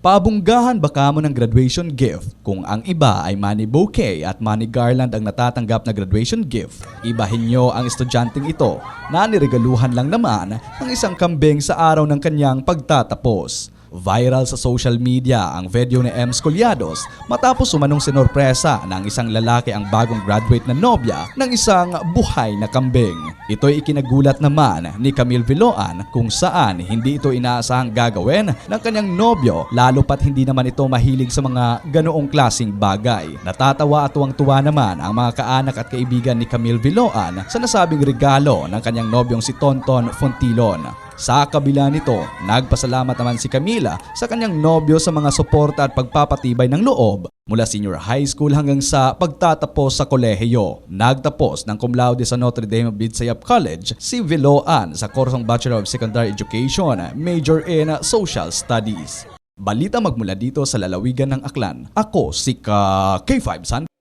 Paabunggahan baka mo ng graduation gift kung ang iba ay money bouquet at money garland ang natatanggap na graduation gift. Ibahin nyo ang estudyanteng ito na niregaluhan lang naman ng isang kambing sa araw ng kanyang pagtatapos. Viral sa social media ang video ni M. Scolyados matapos umanong sinorpresa ng isang lalaki ang bagong graduate na nobya ng isang buhay na kambing. Ito'y ikinagulat naman ni Camille Villoan kung saan hindi ito inaasahang gagawin ng kanyang nobyo lalo pat hindi naman ito mahilig sa mga ganoong klasing bagay. Natatawa at tuwang-tuwa naman ang mga kaanak at kaibigan ni Camille Villoan sa nasabing regalo ng kanyang nobyong si Tonton Fontilon. Sa kabila nito, nagpasalamat naman si Camila sa kanyang nobyo sa mga suporta at pagpapatibay ng loob mula senior high school hanggang sa pagtatapos sa kolehiyo. Nagtapos ng cum laude sa Notre Dame Bidsayap College si Villoan sa kursong Bachelor of Secondary Education, major in Social Studies. Balita magmula dito sa lalawigan ng Aklan. Ako si K5 San.